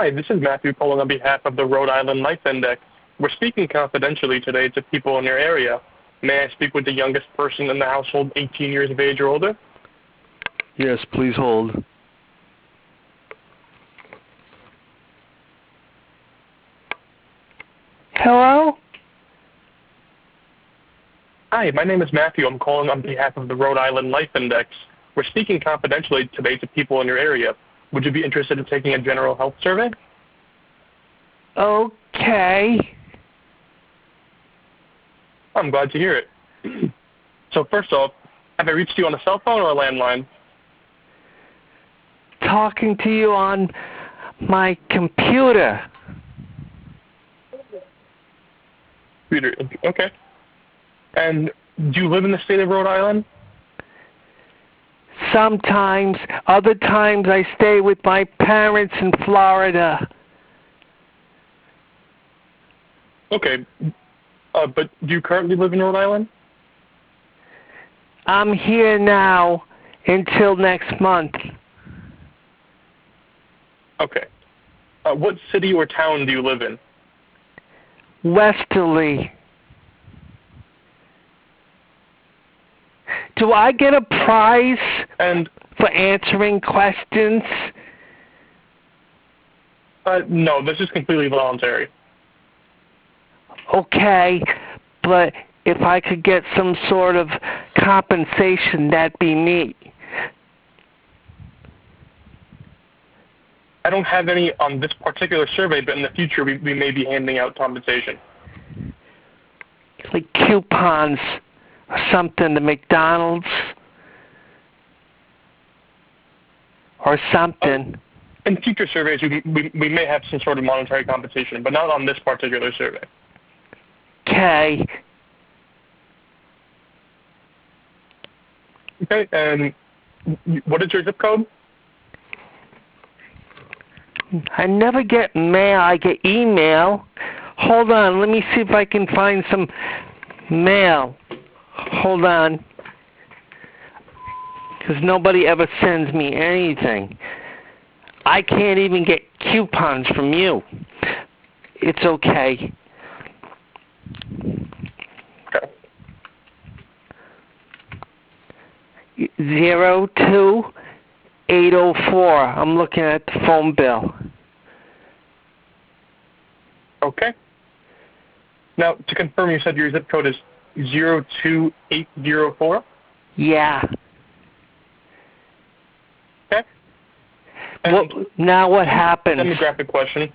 Hi, this is Matthew calling on behalf of the Rhode Island Life Index. We're speaking confidentially today to people in your area. May I speak with the youngest person in the household, 18 years of age or older? Yes, please hold. Hello? Hi, my name is Matthew. I'm calling on behalf of the Rhode Island Life Index. We're speaking confidentially today to people in your area. Would you be interested in taking a general health survey? Okay. I'm glad to hear it. So first off, have I reached you on a cell phone or a landline? Talking to you on my computer. Computer, okay. And do you live in the state of Rhode Island? Sometimes. Other times I stay with my parents in Florida. Okay. But do you currently live in Rhode Island? I'm here now until next month. Okay. What city or town do you live in? Westerly. Do I get a prize for answering questions? No, this is completely voluntary. Okay, but if I could get some sort of compensation, that'd be neat. I don't have any on this particular survey, but in the future we may be handing out compensation. Like coupons or something to McDonald's or something. In future surveys, we may have some sort of monetary compensation, but not on this particular survey. Okay. Okay, and what is your zip code? I never get mail. I get email. Hold on. Let me see if I can find some mail. Hold on. Because nobody ever sends me anything. I can't even get coupons from you. It's okay. Okay. 02804. I'm looking at the phone bill. Okay. Now, to confirm, you said your zip code is 02804? Yeah. Okay. Now what happens? Demographic question.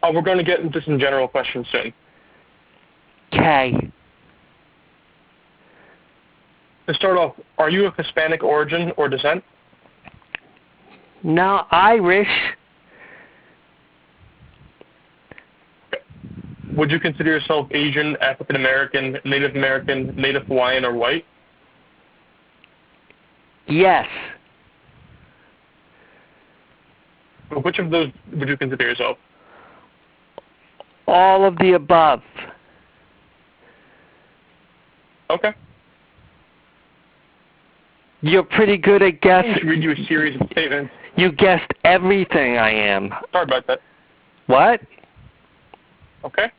Oh, we're going to get into some general questions soon. Okay. To start off, are you of Hispanic origin or descent? No, Irish. Would you consider yourself Asian, African American, Native Hawaiian, or white? Yes. Which of those would you consider yourself? All of the above. Okay. You're pretty good at guessing. I'm going to read you a series of statements. You guessed everything I am. Sorry about that. What? Okay.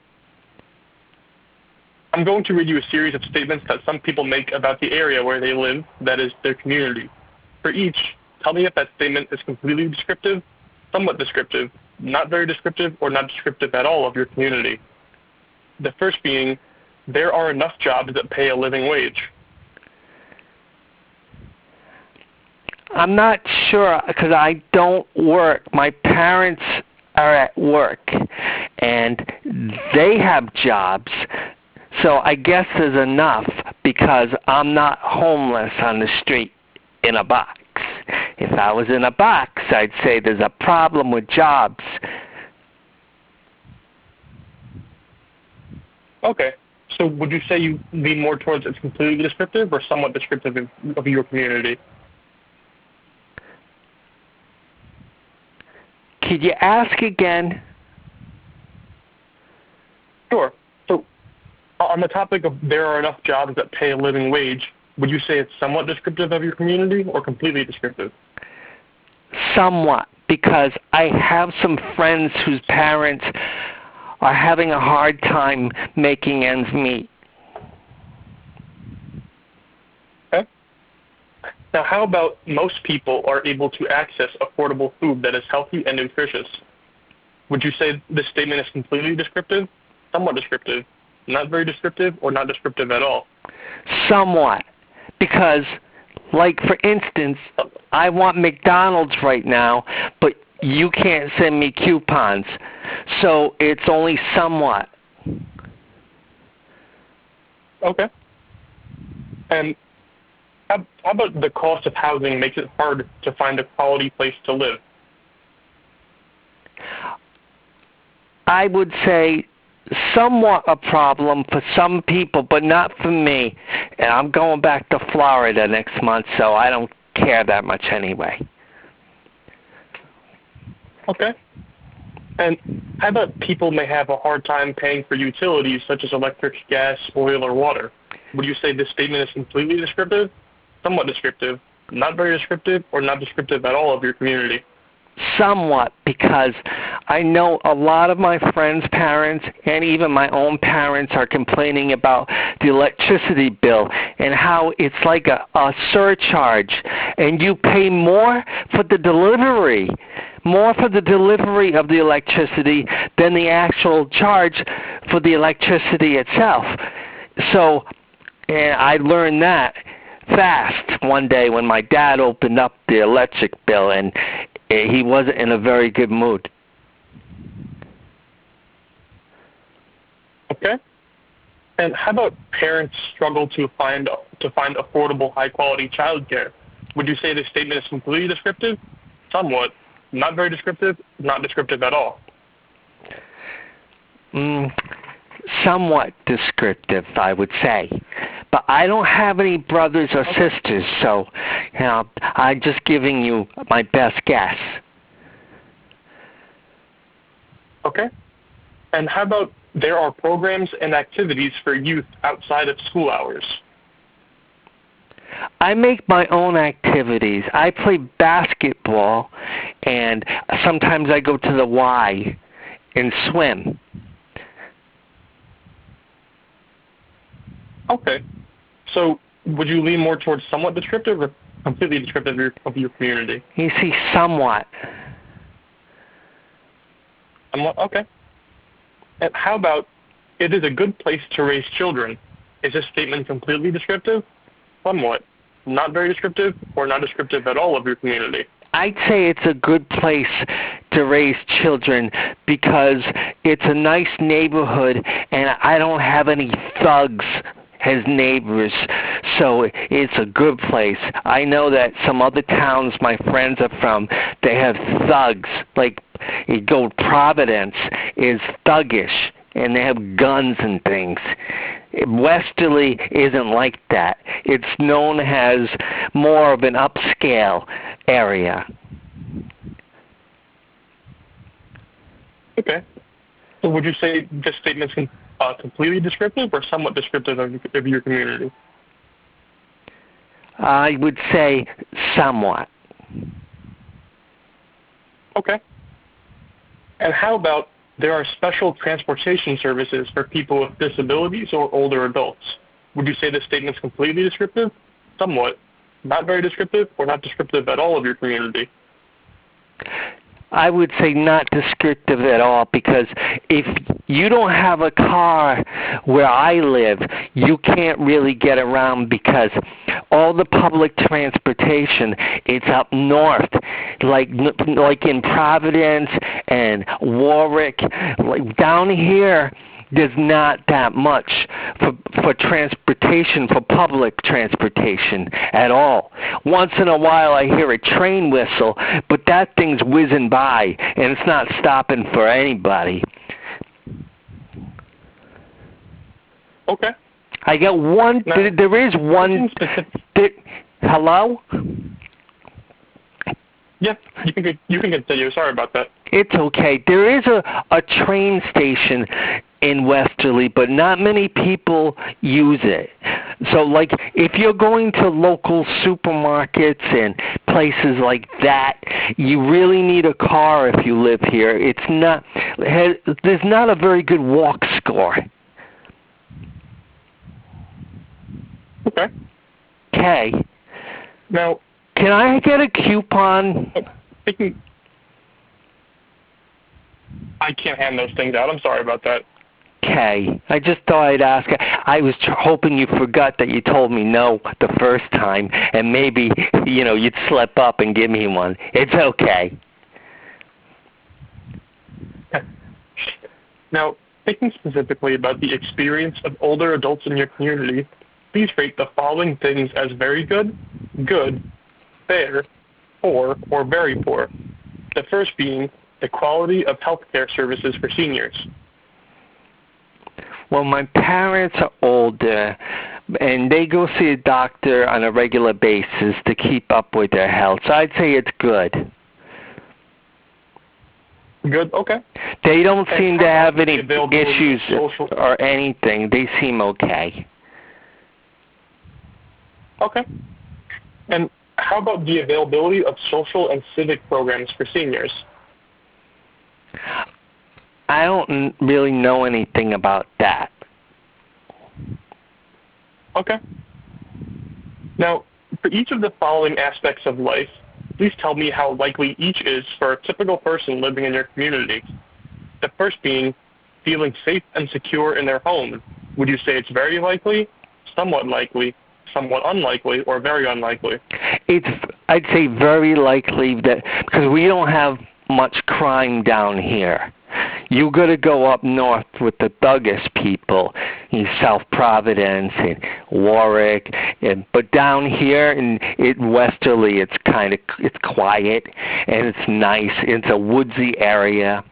I'm going to read you a series of statements that some people make about the area where they live, that is, their community. For each, tell me if that statement is completely descriptive, somewhat descriptive, not very descriptive, or not descriptive at all of your community. The first being, there are enough jobs that pay a living wage. I'm not sure because I don't work. My parents are at work, and they have jobs. So I guess there's enough because I'm not homeless on the street in a box. If I was in a box, I'd say there's a problem with jobs. Okay. So would you say you lean more towards it's completely descriptive or somewhat descriptive of your community? Could you ask again? Sure. So on the topic of there are enough jobs that pay a living wage, would you say it's somewhat descriptive of your community or completely descriptive? Somewhat. because I have some friends whose parents are having a hard time making ends meet. Okay. Now, how about most people are able to access affordable food that is healthy and nutritious? Would you say this statement is completely descriptive, somewhat descriptive, not very descriptive, or not descriptive at all? Somewhat. Because, like, for instance, I want McDonald's right now, but you can't send me coupons. So it's only somewhat. Okay. And how about the cost of housing makes it hard to find a quality place to live? I would say somewhat a problem for some people, but not for me. And I'm going back to Florida next month, so I don't care that much anyway. Okay. And how about people may have a hard time paying for utilities such as electric, gas, oil, or water? Would you say this statement is completely descriptive, somewhat descriptive, not very descriptive, or not descriptive at all of your community? Somewhat, because I know a lot of my friends' parents and even my own parents are complaining about the electricity bill and how it's like a surcharge, and you pay more for the delivery of the electricity than the actual charge for the electricity itself. So, and I learned that fast one day when my dad opened up the electric bill, and he wasn't in a very good mood. Okay. And how about parents struggle to find affordable, high-quality childcare? Would you say this statement is completely descriptive, somewhat, not very descriptive, not descriptive at all? Somewhat descriptive, I would say. But I don't have any brothers or sisters, so I'm just giving you my best guess. Okay. And how about there are programs and activities for youth outside of school hours? I make my own activities. I play basketball, and sometimes I go to the Y and swim. Okay. So would you lean more towards somewhat descriptive or completely descriptive of your community? You see, somewhat. Okay. And how about it is a good place to raise children? Is this statement completely descriptive, somewhat, not very descriptive, or not descriptive at all of your community? I'd say it's a good place to raise children because it's a nice neighborhood and I don't have any thugs as neighbors, so it's a good place. I know that some other towns my friends are from, they have thugs, like you go Providence is thuggish and they have guns and things. Westerly isn't like that. It's known as more of an upscale area. Okay. So would you say this statement is completely descriptive or somewhat descriptive of your community? I would say somewhat. Okay. And how about there are special transportation services for people with disabilities or older adults? Would you say this statement is completely descriptive, somewhat, not very descriptive, or not descriptive at all of your community? I would say not descriptive at all, because if you don't have a car where I live, you can't really get around because all the public transportation, it's up north, like in Providence and Warwick. Like down here, there's not that much for transportation, for public transportation at all. Once in a while I hear a train whistle, but that thing's whizzing by and it's not stopping for anybody. Okay. I got one, now, there is one, hello? Yeah, you can continue. Sorry about that. It's okay. There is a train station in Westerly, but not many people use it. So, like, if you're going to local supermarkets and places like that. You really need a car if you live here. There's not a very good walk score. Okay. Okay. Now, can I get a coupon? I can't hand those things out. I'm sorry about that. Okay. I just thought I'd ask. I was hoping you forgot that you told me no the first time, and maybe, you'd slip up and give me one. It's okay. Now, thinking specifically about the experience of older adults in your community, please rate the following things as very good, good, fair, poor, or very poor. The first being the quality of healthcare services for seniors. Well, my parents are older, and they go see a doctor on a regular basis to keep up with their health. So I'd say it's good. Good, okay. They don't seem to have any issues social or anything. They seem okay. Okay. And how about the availability of social and civic programs for seniors? I don't really know anything about that. Okay. Now, for each of the following aspects of life, please tell me how likely each is for a typical person living in your community. The first being feeling safe and secure in their home. Would you say it's very likely, somewhat unlikely, or very unlikely? I'd say very likely, that because we don't have much crime down here. You got to go up north with the bogus people in South Providence and Warwick, but down here in westerly, it's quiet and it's nice. It's a woodsy area,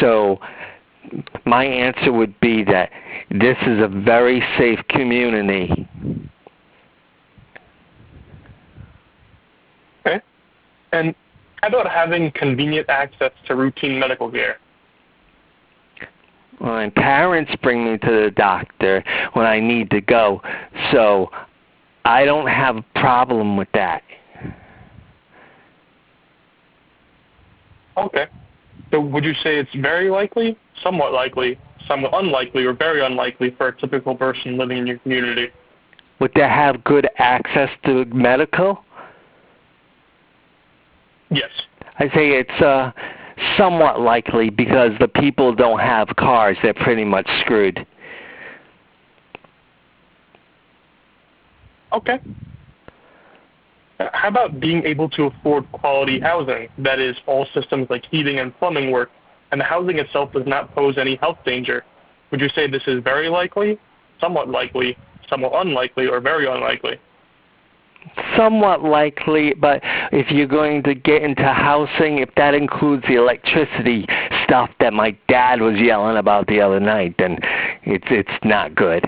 so my answer would be that this is a very safe community. Okay. And how about having convenient access to routine medical care? Well, my parents bring me to the doctor when I need to go, so I don't have a problem with that. Okay. So would you say it's very likely, somewhat unlikely, or very unlikely for a typical person living in your community? Would they have good access to medical? Yes. I say it's somewhat likely because the people don't have cars. They're pretty much screwed. Okay. How about being able to afford quality housing? That is, all systems like heating and plumbing work, and the housing itself does not pose any health danger. Would you say this is very likely, somewhat unlikely, or very unlikely? Somewhat likely, but if you're going to get into housing, if that includes the electricity stuff that my dad was yelling about the other night, then it's not good.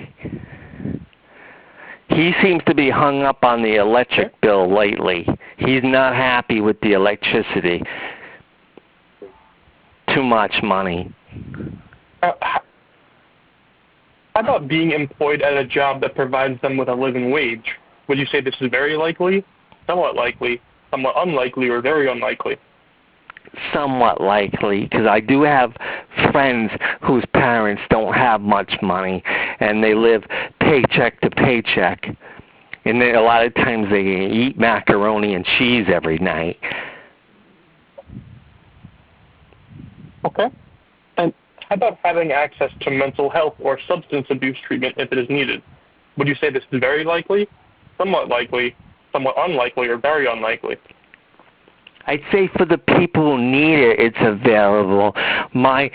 He seems to be hung up on the electric bill lately. He's not happy with the electricity. Too much money. How about being employed at a job that provides them with a living wage? Would you say this is very likely, somewhat unlikely, or very unlikely? Somewhat likely, because I do have friends whose parents don't have much money, and they live paycheck to paycheck. And a lot of times they eat macaroni and cheese every night. Okay. And how about having access to mental health or substance abuse treatment if it is needed? Would you say this is very likely, somewhat unlikely, or very unlikely? I'd say for the people who need it, it's available. My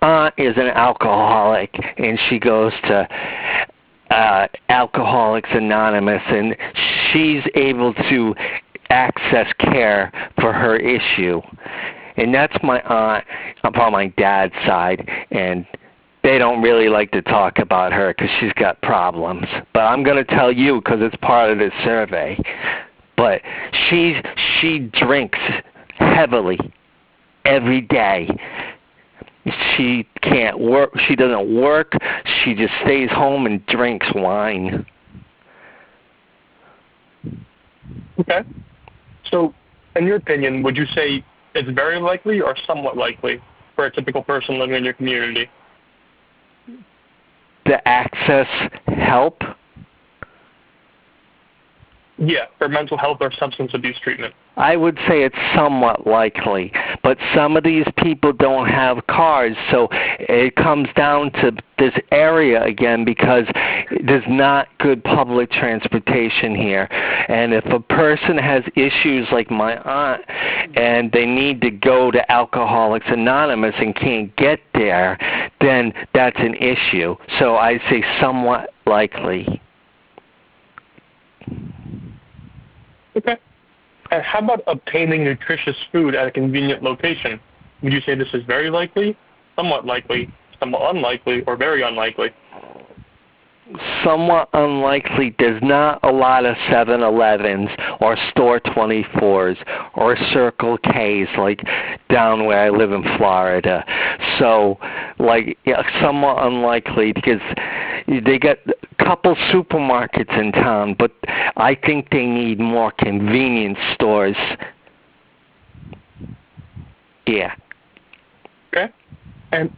aunt is an alcoholic, and she goes to Alcoholics Anonymous, and she's able to access care for her issue. And that's my aunt on my dad's side, and they don't really like to talk about her because she's got problems. But I'm going to tell you because it's part of this survey. But she drinks heavily every day. She can't work. She doesn't work. She just stays home and drinks wine. Okay. So, in your opinion, would you say it's very likely or somewhat likely for a typical person living in your community? To access help? Yeah, for mental health or substance abuse treatment. I would say it's somewhat likely, but some of these people don't have cars, so it comes down to this area again because there's not good public transportation here. And if a person has issues like my aunt and they need to go to Alcoholics Anonymous and can't get there, then that's an issue. So I say somewhat likely. Okay. And how about obtaining nutritious food at a convenient location? Would you say this is very likely, somewhat unlikely, or very unlikely? Somewhat unlikely. There's not a lot of 7-Elevens or Store 24s or Circle K's like down where I live in Florida. So, somewhat unlikely because they got a couple supermarkets in town, but I think they need more convenience stores. Yeah. Okay. And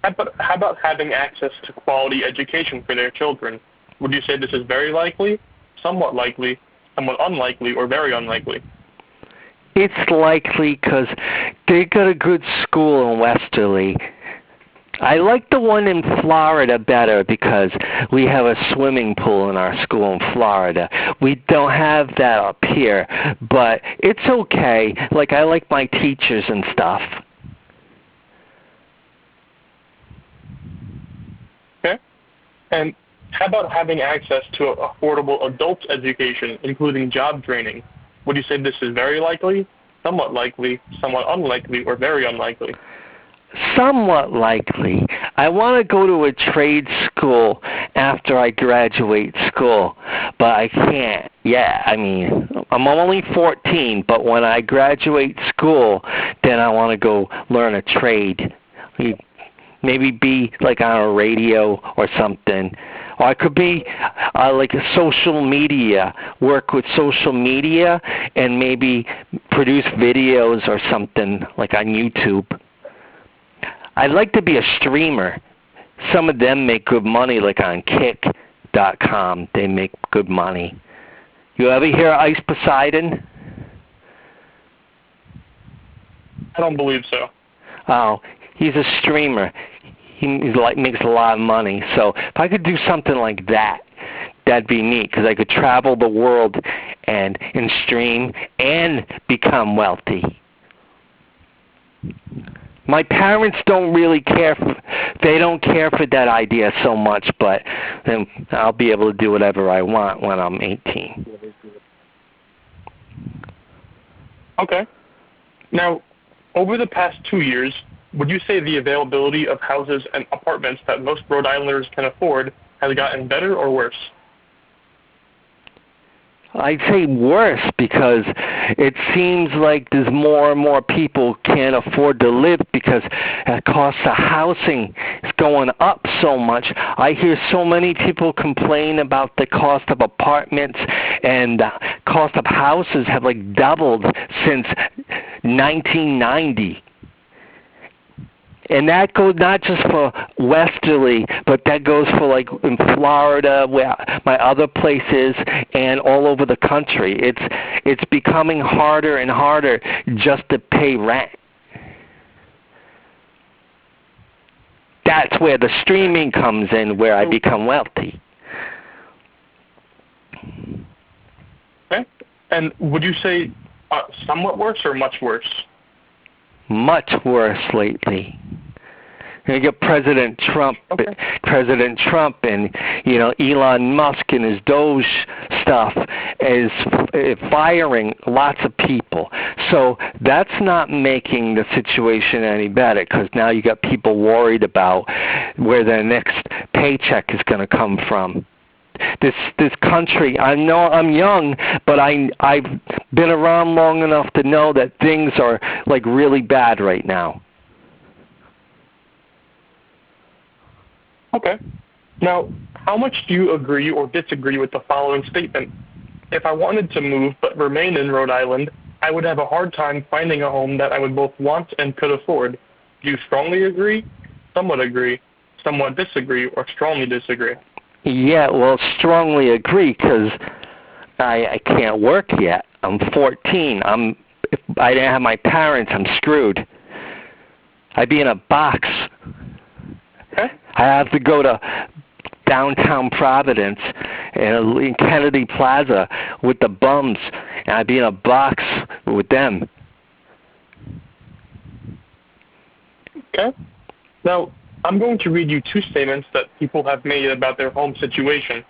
how about having access to quality education for their children? Would you say this is very likely, somewhat unlikely, or very unlikely? It's likely because they got a good school in Westerly. I like the one in Florida better because we have a swimming pool in our school in Florida. We don't have that up here, but it's okay. I like my teachers and stuff. Okay. And how about having access to affordable adult education, including job training? Would you say this is very likely, somewhat unlikely, or very unlikely? Somewhat likely. I want to go to a trade school after I graduate school, but I can't. Yeah, I mean, I'm only 14, but when I graduate school, then I want to go learn a trade. Maybe be on a radio or something. Or I could be a social media, work with social media and maybe produce videos or something on YouTube. I'd like to be a streamer. Some of them make good money, on Kick.com. They make good money. You ever hear of Ice Poseidon? I don't believe so. Oh, he's a streamer. He makes a lot of money. So if I could do something like that, that'd be neat because I could travel the world and stream and become wealthy. My parents don't really care. They don't care for that idea so much, but then I'll be able to do whatever I want when I'm 18. Okay. Now, over the past 2 years, would you say the availability of houses and apartments that most Rhode Islanders can afford has gotten better or worse? I'd say worse because it seems like there's more and more people can't afford to live because the cost of housing is going up so much. I hear so many people complain about the cost of apartments and the cost of houses have doubled since 1990. And that goes not just for Westerly, but that goes for in Florida, where my other places, and all over the country. It's becoming harder and harder just to pay rent. That's where the streaming comes in, where I become wealthy. Okay. And would you say somewhat worse or much worse? Much worse lately. You got President Trump and Elon Musk and his Doge stuff is firing lots of people. So that's not making the situation any better because now you got people worried about where their next paycheck is going to come from. This country, I know I'm young, but I've been around long enough to know that things are really bad right now. Okay. Now, how much do you agree or disagree with the following statement? If I wanted to move but remain in Rhode Island, I would have a hard time finding a home that I would both want and could afford. Do you strongly agree, somewhat disagree, or strongly disagree? Yeah, well, strongly agree because I can't work yet. I'm 14. If I didn't have my parents, I'm screwed. I'd be in a box. Okay. I have to go to downtown Providence and in Kennedy Plaza with the bums, and I'd be in a box with them. Okay. Now, I'm going to read you two statements that people have made about their home situation.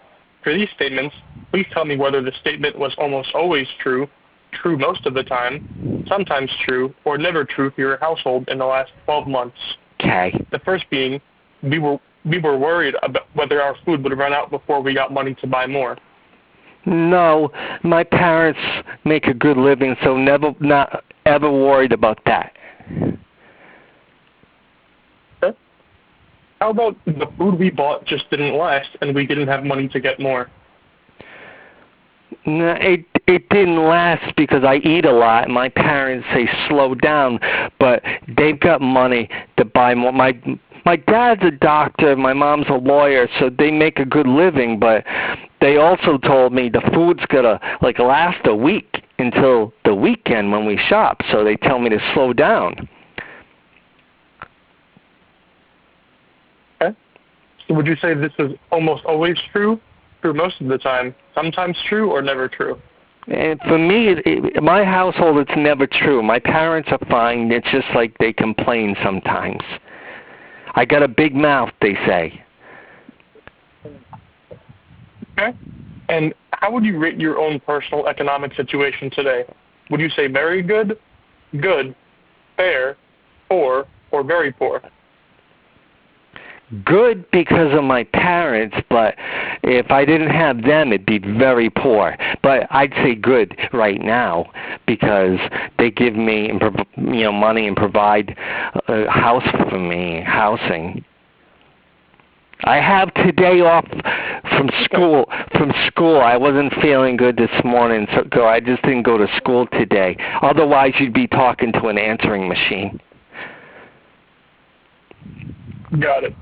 For these statements, please tell me whether the statement was almost always true, true most of the time, sometimes true, or never true for your household in the last 12 months. Okay. The first being, we were worried about whether our food would run out before we got money to buy more. No, my parents make a good living, so not ever worried about that. Okay. How about the food we bought just didn't last and we didn't have money to get more? No, it didn't last because I eat a lot, and my parents say slow down, but they've got money to buy more. My dad's a doctor, my mom's a lawyer, so they make a good living, but they also told me the food's gonna last a week until the weekend when we shop, so they tell me to slow down. Okay. So would you say this is almost always true, true most of the time, sometimes true, or never true? And for me, my household, it's never true. My parents are fine. It's just like they complain sometimes. I got a big mouth, they say. Okay. And how would you rate your own personal economic situation today? Would you say very good, fair, poor, or very poor? Good because of my parents, but if I didn't have them, it'd be very poor. But I'd say good right now because they give me money and provide a house for me, housing. I have today off from school. I wasn't feeling good this morning, so I just didn't go to school today. Otherwise, you'd be talking to an answering machine. Got it.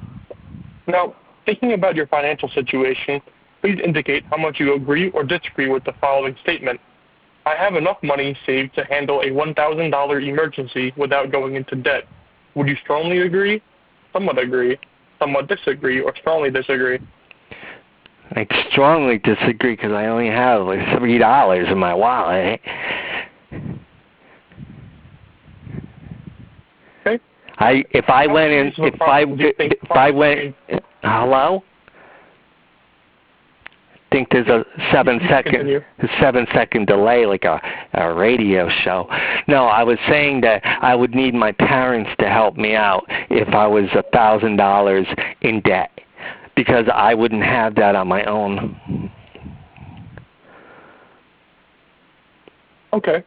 Now, thinking about your financial situation, please indicate how much you agree or disagree with the following statement. I have enough money saved to handle a $1,000 emergency without going into debt. Would you strongly agree, somewhat disagree, or strongly disagree? I strongly disagree because I only have $3 in my wallet. Okay. Hello? I think there's a 7-second delay, like a radio show. No, I was saying that I would need my parents to help me out if I was $1,000 in debt, because I wouldn't have that on my own. Okay.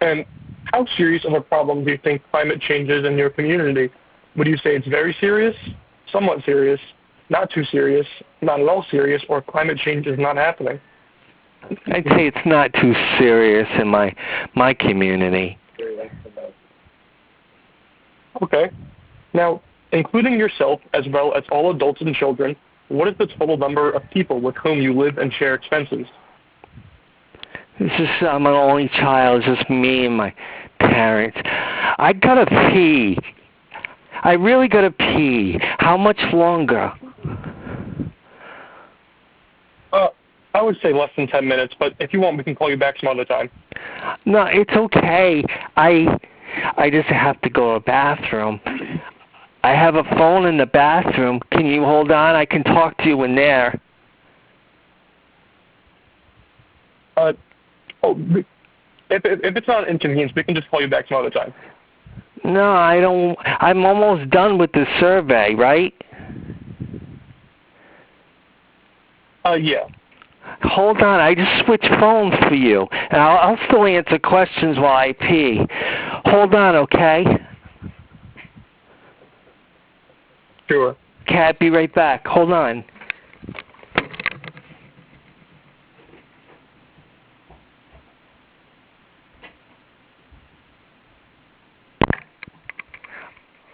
And how serious of a problem do you think climate change is in your community? Would you say it's very serious, somewhat serious, not too serious, not at all serious, or climate change is not happening? I'd say it's not too serious in my community. Okay. Now, including yourself as well as all adults and children, what is the total number of people with whom you live and share expenses? I'm an only child. It's just me and my parents. I gotta pee. I really gotta pee. How much longer? I would say less than 10 minutes, but if you want, we can call you back some other time. No, it's okay. I just have to go to the bathroom. I have a phone in the bathroom. Can you hold on? I can talk to you in there. If it's not an inconvenience, we can just call you back some other time. No, I don't. I'm almost done with the survey, right? Yeah. Hold on, I just switched phones for you, and I'll still answer questions while I pee. Hold on, okay? Sure. Okay, I'll be right back. Hold on.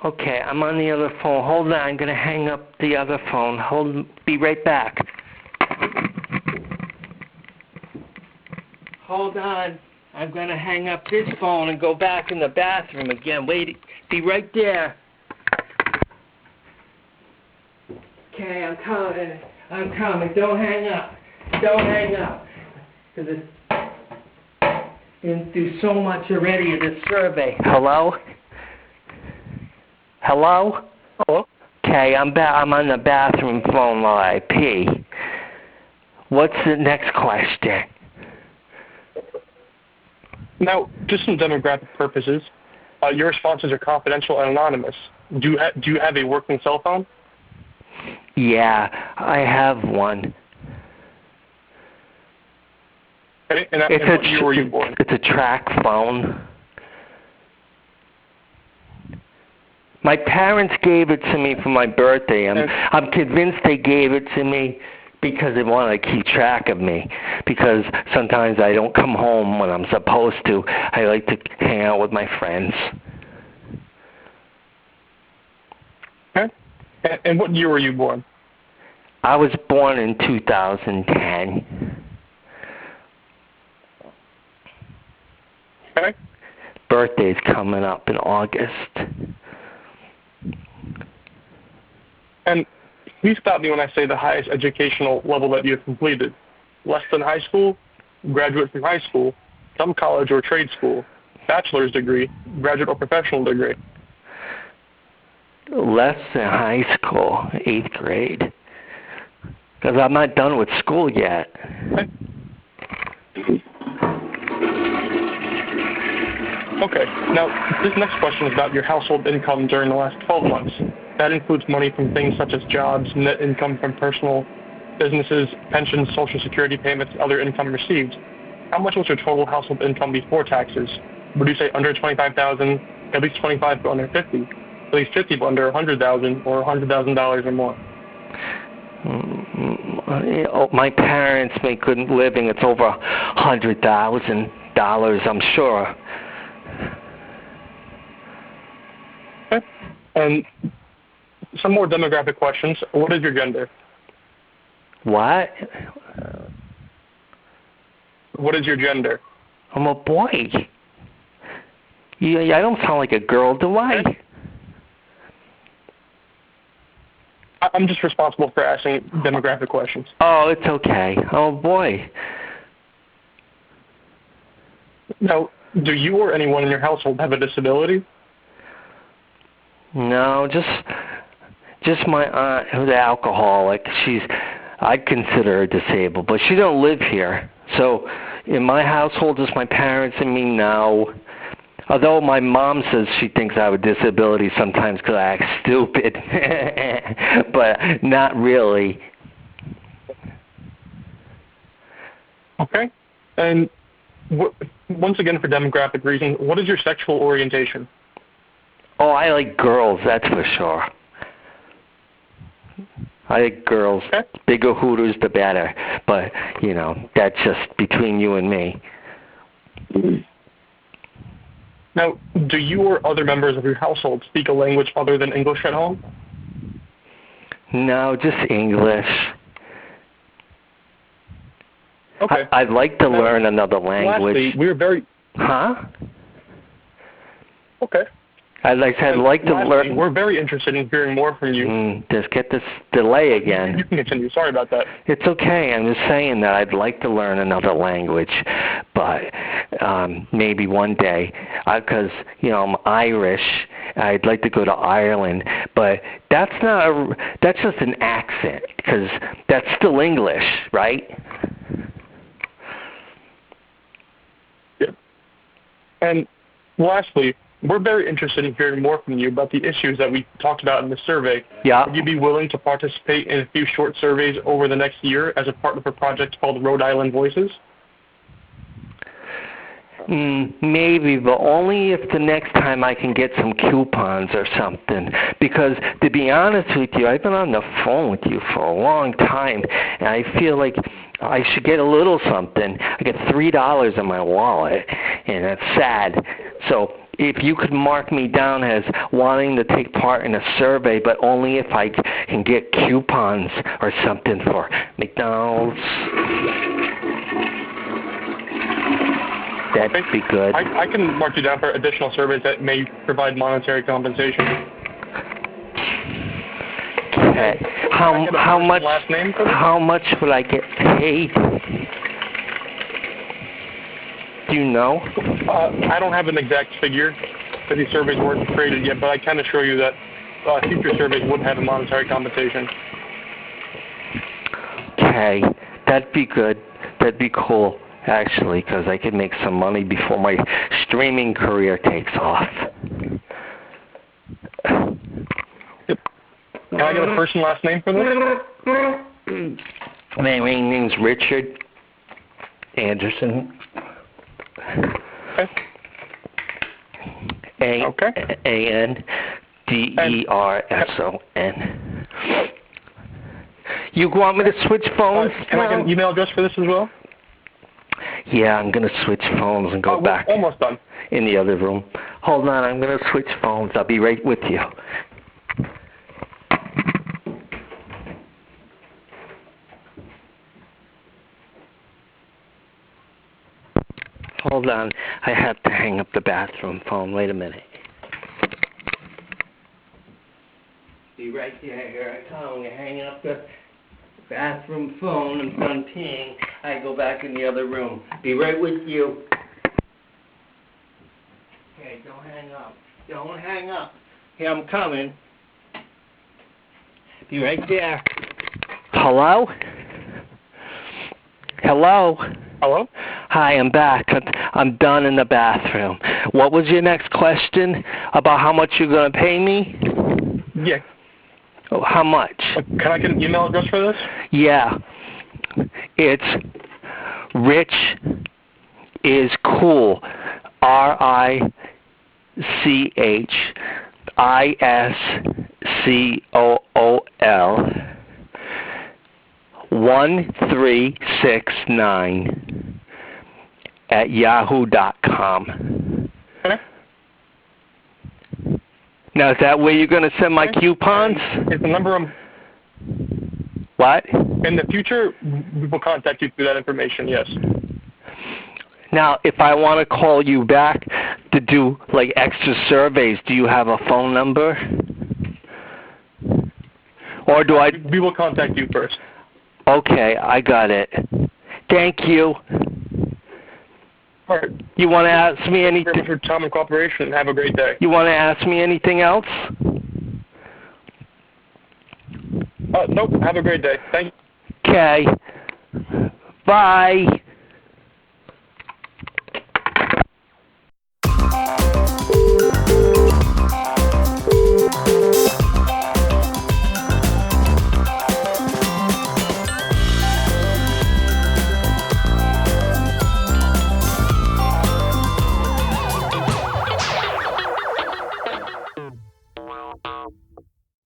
Okay, I'm on the other phone. Hold on, I'm going to hang up the other phone. Be right back. Hold on. I'm going to hang up this phone and go back in the bathroom again. Wait, be right there. Okay, I'm coming. I'm coming. Don't hang up. Don't hang up. Because it's been through so much already in this survey. Hello? Hello? Hello? Okay, I'm on the bathroom phone while I pee. What's the next question? Now, just some demographic purposes, your responses are confidential and anonymous. Do you have a working cell phone? Yeah, I have one. Okay, and what year were you born? It's a track phone. My parents gave it to me for my birthday. I'm convinced they gave it to me because they want to keep track of me. Because sometimes I don't come home when I'm supposed to. I like to hang out with my friends. Okay. And what year were you born? I was born in 2010. Okay. Birthday's coming up in August. And please stop me when I say the highest educational level that you have completed. Less than high school, graduate from high school, some college or trade school, bachelor's degree, graduate or professional degree. Less than high school, 8th grade. Because I'm not done with school yet. Okay. Now, this next question is about your household income during the last 12 months. That includes money from things such as jobs, net income from personal businesses, pensions, Social Security payments, other income received. How much was your total household income before taxes? Would you say under $25,000, at least $25,000 but under $50,000, at least $50,000 but under $100,000, or $100,000 or more? My parents make good living. It's over $100,000, I'm sure. Okay. And some more demographic questions. What is your gender? What? What is your gender? I'm a boy. I don't sound like a girl, do I? Okay. I'm just responsible for asking demographic questions. Oh, it's okay. Oh, boy. Now, do you or anyone in your household have a disability? No, just my aunt who's an alcoholic. I'd consider her disabled, but she don't live here. So in my household, just my parents and me, no. Although my mom says she thinks I have a disability sometimes because I act stupid, but not really. Okay. And once again, for demographic reasons, what is your sexual orientation? Oh, I like girls, that's for sure. I like girls. Okay. Bigger hooters, the better. But, that's just between you and me. Now, do you or other members of your household speak a language other than English at home? No, just English. Okay. I'd like to learn another language. Lastly, we're very... Huh? Okay. I'd like to learn... We're very interested in hearing more from you. Just get this delay again. You can continue. Sorry about that. It's okay. I'm just saying that I'd like to learn another language, but maybe one day, because I'm Irish. I'd like to go to Ireland, but that's just an accent, because that's still English, right? Yeah. And lastly, we're very interested in hearing more from you about the issues that we talked about in the survey. Yeah. Would you be willing to participate in a few short surveys over the next year as a part of a project called Rhode Island Voices? Maybe, but only if the next time I can get some coupons or something. Because, to be honest with you, I've been on the phone with you for a long time, and I feel like I should get a little something. I get $3 in my wallet, and that's sad. So if you could mark me down as wanting to take part in a survey, but only if I can get coupons or something for McDonald's. That'd be good. I can mark you down for additional surveys that may provide monetary compensation. Okay. How much? Last name for this? How much would I get paid? Do you know? I don't have an exact figure because these surveys weren't created yet, but I can assure you that future surveys would have a monetary compensation. Okay, that'd be good. That'd be cool, actually, because I could make some money before my streaming career takes off. Yep. Can I get a first and last name for this? My name's Richard Anderson. Okay. Anderson. You want me to switch phones? Can I get an email address for this as well? Yeah, I'm going to switch phones and go back. Almost done. In the other room. Hold on, I'm going to switch phones. I'll be right with you. Hold on. I have to hang up the bathroom phone. Wait a minute. Be right there. Here I come. I'm hanging up the bathroom phone. I'm done peeing. I go back in the other room. Be right with you. Okay, don't hang up. Don't hang up. Here, I'm coming. Be right there. Hello? Hello? Hello? Hi, I'm back. I'm done in the bathroom. What was your next question about how much you're going to pay me? Yeah. Oh, how much? Can I get an email address for this? Yeah. It's Rich is cool. RICHISCOOL 1369 at yahoo.com. Okay. Now, is that where you're going to send my coupons? It's the number What? in the future, we will contact you through that information, yes. Now, if I want to call you back to do, like, extra surveys, do you have a phone number? Or do I... We will contact you first. Okay, I got it. Thank you. All right. You want to ask me Thank you anything? very much for your time and cooperation. Have a great day. You want to ask me anything else? Nope. Have a great day. Thank you. Okay. Bye.